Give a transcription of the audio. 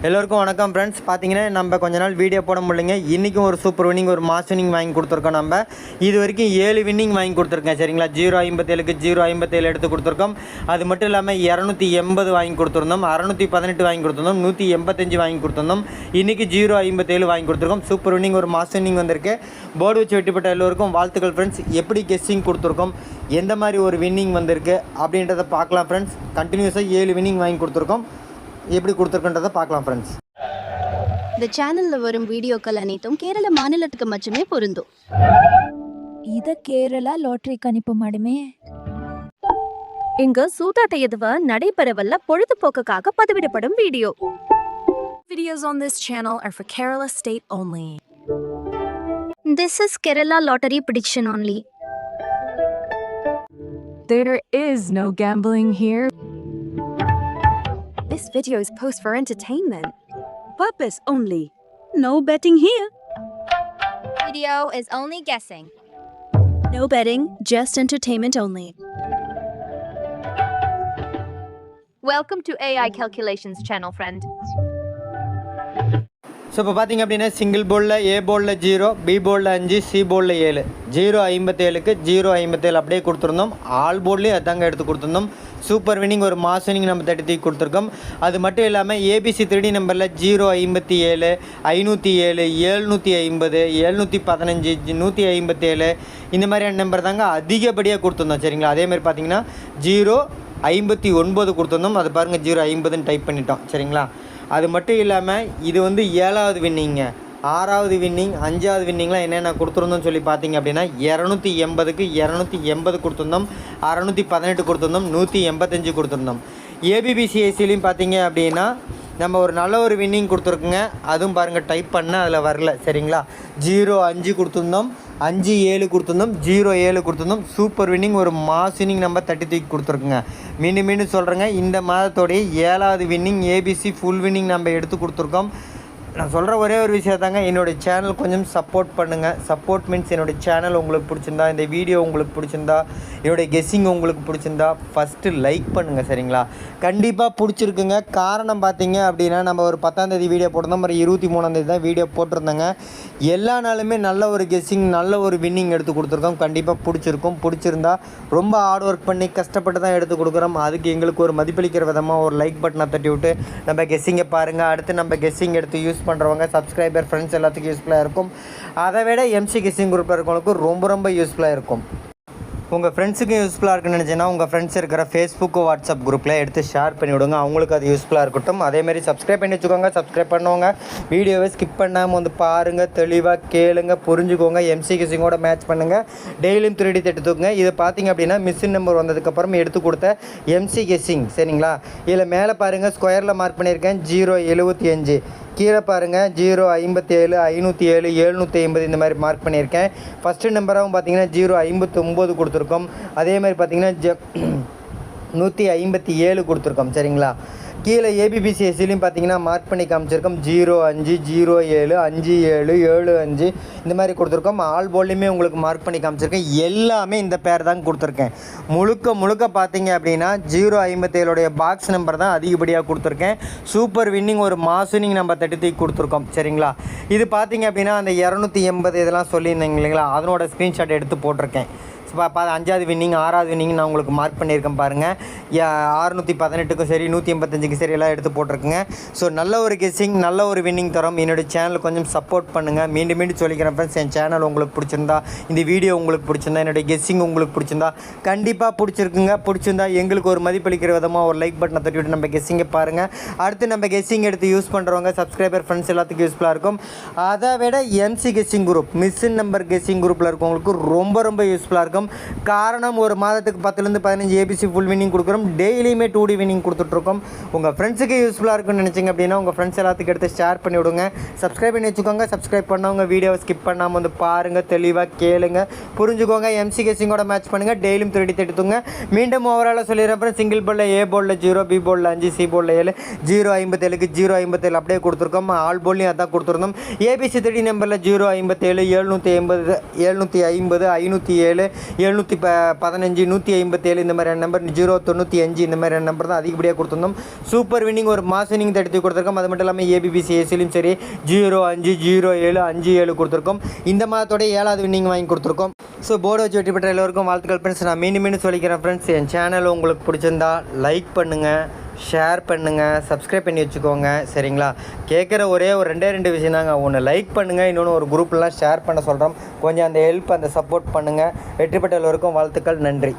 எல்லோருக்கும் வணக்கம் ஃப்ரெண்ட்ஸ். பார்த்தீங்கன்னா நம்ம கொஞ்ச நாள் வீடியோ போட முடியலைங்க. இன்றைக்கும் ஒரு சூப்பர் வின்னிங், ஒரு மாஸ் வின்னிங் வாங்கி கொடுத்துருக்கோம். நம்ம இது வரைக்கும் 7 வின்னிங் வாங்கி கொடுத்துருக்கேன் சரிங்களா. 057க்கு 057 எடுத்து கொடுத்துருக்கோம். அது மட்டும் இல்லாமல் 280 வாங்கி கொடுத்துருந்தோம், 618 வாங்கி கொடுத்துருந்தோம், 185 வாங்கி கொடுத்துருந்தோம். இன்றைக்கி 057 வாங்கி கொடுத்துருக்கோம். சூப்பர் வின்னிங், ஒரு மாஸ் வின்னிங் வந்திருக்கு. போர்டு வச்சு வெட்டிப்பட்ட எல்லோருக்கும் வாழ்த்துக்கள் ஃப்ரெண்ட்ஸ். எப்படி கெஸ்ஸிங் கொடுத்துருக்கோம், எந்த மாதிரி ஒரு வின்னிங் வந்திருக்கு அப்படின்றத பார்க்கலாம் ஃப்ரெண்ட்ஸ். கண்டினியூஸாக 7 வின்னிங் வாங்கி கொடுத்துருக்கோம். எப்படி கொடுத்துருக்குன்றதை பார்க்கலாம் ஃப்ரெண்ட்ஸ். இந்த சேனல்ல வரும் வீடியோக்கள் அனைத்தும் கேரள மாநிலத்துக்கு மட்டுமே பொருந்தும். இத கேரளா லாட்டரி கணிப்பு மாடுமே. இங்க சூதாட்ட எதுவா நடைபெறவல்ல பொழுதுபோக்குக்காக பதிவிடப்படும் video. Videos on this channel are for Kerala state only. This is Kerala lottery prediction only. There is no gambling here. This video is post for entertainment purpose only. No betting here. Video is only guessing. No betting, just entertainment only. Welcome to AI calculations channel, friend. So இப்போ பார்த்தீங்க அப்படின்னா single போர்டில் ஏ போர்டில் 0, B போர்டில் 5, C போர்டில் 7, 057க்கு 057 அப்படியே கொடுத்துருந்தோம். All போர்ட்லேயும் அதாங்க எடுத்து கொடுத்துருந்தோம். சூப்பர் வின்னிங், ஒரு மாஸ் வின்னிங் நம்ம தட்டி கொடுத்துருக்கோம். அது மட்டும் இல்லாமல் ஏபிசி 3D நம்பரில் 057, 507, 750, 715, 157 இந்த மாதிரியான நம்பர் தாங்க அதிகப்படியாக கொடுத்துருந்தோம் சரிங்களா. அதேமாதிரி பார்த்தீங்கன்னா 059 கொடுத்துருந்தோம். அது பாருங்கள் 050ன்னு டைப் பண்ணிட்டோம் சரிங்களா. அது மட்டும் இல்லாமல் இது வந்து 7வது வின்னிங்க, 6வது வின்னிங், 5வது வின்னிங்லாம் என்னென்ன கொடுத்துருந்தோம்னு சொல்லி பார்த்தீங்க அப்படின்னா 280க்கு 280 கொடுத்துருந்தோம், 618 கொடுத்துருந்தோம், 185 கொடுத்துருந்தோம். ஏபிபிசிஐசிலையும் பார்த்தீங்க அப்படின்னா நம்ம ஒரு நல்ல ஒரு வின்னிங் கொடுத்துருக்குங்க. அதுவும் பாருங்கள் டைப் பண்ண அதில் வரல சரிங்களா. 05 கொடுத்துருந்தோம், 57 கொடுத்துருந்தோம், 07 கொடுத்துருந்தோம். சூப்பர் வின்னிங், ஒரு மாஸ் வின்னிங் நம்ம தூக்கி கொடுத்துருக்குங்க. மீண்டும் சொல்கிறேங்க, இந்த மாதத்தோடைய 7வது வின்னிங் ஏபிசி ஃபுல் வின்னிங் நம்ம எடுத்து கொடுத்துருக்கோம். நான் சொல்கிற ஒரே ஒரு விஷயம் தாங்க, என்னுடைய சேனல் கொஞ்சம் சப்போர்ட் பண்ணுங்கள். சப்போர்ட் மீன்ஸ் என்னுடைய சேனல் உங்களுக்கு பிடிச்சிருந்தா, இந்த வீடியோ உங்களுக்கு பிடிச்சிருந்தா, என்னுடைய கெஸ்ஸிங் உங்களுக்கு பிடிச்சிருந்தா ஃபஸ்ட்டு லைக் பண்ணுங்கள் சரிங்களா. கண்டிப்பாக பிடிச்சிருக்குங்க. காரணம் பார்த்தீங்க அப்படின்னா நம்ம ஒரு 10ஆம் தேதி வீடியோ போட்டிருந்தோம், ஒரு 23ஆம் தேதி தான் வீடியோ போட்டிருந்தேங்க. எல்லா நாளுமே நல்ல ஒரு கெஸ்ஸிங், நல்ல ஒரு வின்னிங் எடுத்து கொடுத்துருக்கோம். கண்டிப்பாக பிடிச்சிருக்கும். பிடிச்சிருந்தா ரொம்ப ஹார்ட் ஒர்க் பண்ணி கஷ்டப்பட்டு தான் எடுத்து கொடுக்குறோம். அதுக்கு எங்களுக்கு ஒரு மதிப்பளிக்கிற விதமாக ஒரு லைக் பட்டனை தட்டி விட்டு நம்ம கெஸ்ஸிங்கை பாருங்கள். அடுத்து நம்ம கெஸ்ஸிங் எடுத்து யூஸ் பண்ணுறவங்க சப்ஸ்கிரைபர் ஃப்ரெண்ட்ஸ் எல்லாத்துக்கும் யூஸ்ஃபுல்லாக இருக்கும். அதை விட எம்சி கெஸ்ஸிங் குரூப்பில் இருக்கவங்களுக்கு ரொம்ப யூஸ்ஃபுல்லாக இருக்கும். உங்கள் ஃப்ரெண்ட்ஸுக்கும் யூஸ்ஃபுல்லாக இருக்குன்னு நினச்சிங்கன்னா உங்கள் ஃப்ரெண்ட்ஸ் இருக்கிற ஃபேஸ்புக்கு, வாட்ஸ்அப் குரூப்பில் எடுத்து ஷேர் பண்ணி விடுங்க. அவங்களுக்கு அது யூஸ்ஃபுல்லாக இருக்கட்டும். அதேமாதிரி சப்ஸ்கிரைப் பண்ணி வச்சுக்கோங்க. சப்ஸ்கிரைப் பண்ணுவாங்க, வீடியோவை ஸ்கிப் பண்ணாமல் வந்து பாருங்கள், தெளிவாக கேளுங்க, புரிஞ்சுக்கோங்க. எம்சி கெஸ்ஸிங்கோட மேட்ச் பண்ணுங்கள். டெய்லியும் 3D தட்டுத்துக்குங்க. இது பார்த்தீங்க அப்படின்னா மிஷின் நம்பர் வந்ததுக்கப்புறம் எடுத்து கொடுத்த எம்சி கெஸ்ஸிங் சரிங்களா. இதில் மேலே பாருங்கள் ஸ்கொயரில் மார்க் பண்ணியிருக்கேன் 075, கீழே பாருங்கள் 057, 507, 750 இந்த மாதிரி மார்க் பண்ணியிருக்கேன். ஃபஸ்ட்டு நம்பராகவும் பார்த்தீங்கன்னா 059 கொடுத்துருக்கோம். அதே மாதிரி பார்த்தீங்கன்னா 157 கொடுத்துருக்கோம் சரிங்களா. கீழே ஏபிபிசிஎஸ்சிலையும் பார்த்தீங்கன்னா மார்க் பண்ணி காமிச்சிருக்கோம் 05, 07, 57, 75 இந்த மாதிரி கொடுத்துருக்கோம். ஆல் போர்ட்லேயுமே உங்களுக்கு மார்க் பண்ணி காமிச்சிருக்கேன். எல்லாமே இந்த பேர் தான் கொடுத்துருக்கேன். முழுக்க பார்த்தீங்க அப்படின்னா 057 பாக்ஸ் நம்பர் தான் அதிகப்படியாக கொடுத்துருக்கேன். சூப்பர் வின்னிங், ஒரு மாஸ் வின்னிங் நம்ம தூக்கி கொடுத்துருக்கோம் சரிங்களா. இது பார்த்தீங்க அப்படின்னா அந்த 280 இதெல்லாம் சொல்லியிருந்தீங்க இல்லைங்களா, அதனோட ஸ்க்ரீன்ஷாட் எடுத்து போட்டிருக்கேன். 5வது வின்னிங், 6வது வின்னிங் நான் உங்களுக்கு மார்க் பண்ணியிருக்கேன் பாருங்கள். 618க்கும் சரி 185க்கும் சரி எல்லாம் எடுத்து போட்டிருக்குங்க. ஸோ நல்ல ஒரு கெஸ்ஸிங், நல்ல ஒரு வின்னிங் தரோம். என்னுடைய சேனல் கொஞ்சம் சப்போர்ட் பண்ணுங்கள். மீண்டும் சொல்லிக்கிறேன் ஃப்ரெண்ட்ஸ், என் சேனல் உங்களுக்கு பிடிச்சிருந்தா, இந்த வீடியோ உங்களுக்கு பிடிச்சிருந்தா, என்னுடைய கெஸ்ஸிங் உங்களுக்கு பிடிச்சிருந்தா கண்டிப்பாக பிடிச்சிருக்குங்க. பிடிச்சிருந்தா எங்களுக்கு ஒரு மதிப்பளிக்கிற விதமாக ஒரு லைக் பட்டனை தட்டி விட்டு நம்ம கெஸ்ஸிங்கை பாருங்கள். அடுத்து நம்ம கெஸ்ஸிங் எடுத்து யூஸ் பண்ணுறவங்க சப்ஸ்கிரைபர் ஃப்ரெண்ட்ஸ் எல்லாத்துக்கும் யூஸ்ஃபுல்லாக இருக்கும். அதை விட MC guessing group, machine number guessing குரூப்பில் இருக்கவங்களுக்கு ரொம்ப யூஸ்ஃபுல்லாக இருக்கும். காரணம், ஒரு மாதத்துக்கு 10லேருந்து 15 ஏபிசி ஃபுல் வின்னிங் கொடுக்குறோம். டெய்லியுமே 2D வின்னிங் கொடுத்துட்ருக்கோம். உங்கள் ஃப்ரெண்ட்ஸுக்கு யூஸ்ஃபுல்லாக இருக்குன்னு நினச்சிங்க அப்படின்னா உங்கள் ஃப்ரெண்ட்ஸ் எல்லாத்துக்கும் எடுத்து ஷேர் பண்ணி விடுங்க. சப்ஸ்கிரைப் பண்ணி வச்சுக்கோங்க. சப்ஸ்கிரைப் பண்ணவங்க வீடியோவை ஸ்கிப் பண்ணாமல் வந்து பாருங்கள், தெளிவாக கேளுங்க, புரிஞ்சுக்கோங்க. எம்சி கெஸ்ஸிங்கோட மேட்ச் பண்ணுங்கள். டெய்லியும் 3D தட்டுங்க. மீண்டும் ஓவராலாக சொல்லிடுறேன். அப்புறம் சிங்கிள் போர்டில் ஏ போர்டில் 0, பி போர்டில் 5, சி போர்டில் 7, 057க்கு 057 அப்படியே கொடுத்துருக்கோம். ஆல் போர்ட்லேயும் அதான் கொடுத்துருந்தோம். ஏபிசி 3D நம்பரில் 057, 750, 750, 507, 715 157 இந்த மாதிரியான நம்பர் 095 இந்த மாதிரியான நம்பர் தான் அதிகப்படியாக கொடுத்துருந்தோம். சூப்பர் வின்னிங் ஒரு மாஸ் வின்னிங் 33 கொடுத்துருக்கோம். அது மட்டும் இல்லாமல் ஏபிபிசி ஏசிலையும் சரி 05 07 57 கொடுத்துருக்கோம். இந்த மாதத்தோட 7வது வின்னிங் வாங்கி கொடுத்துருக்கோம். ஸோ போர்டு வச்சு வெற்றி பெற்ற எல்லோருக்கும் வாழ்த்துக்கள் ஃப்ரெண்ட்ஸ். நான் மீண்டும் சொல்லிக்கிறேன் ஃப்ரெண்ட்ஸ், என் சேனல் உங்களுக்கு பிடிச்சிருந்தா லைக் பண்ணுங்கள், ஷேர் பண்ணுங்கள், சப்ஸ்கிரைப் பண்ணி வச்சுக்கோங்க சரிங்களா. கேட்குற ஒரே ஒரு 2 விஷயம் தாங்க. ஒன்று லைக் பண்ணுங்கள், இன்னொன்று ஒரு குரூப்லாம் ஷேர் பண்ண சொல்கிறோம். கொஞ்சம் அந்த ஹெல்ப் அந்த சப்போர்ட் பண்ணுங்கள். வெற்றி பெற்ற எல்லோருக்கும் வாழ்த்துக்கள். நன்றி.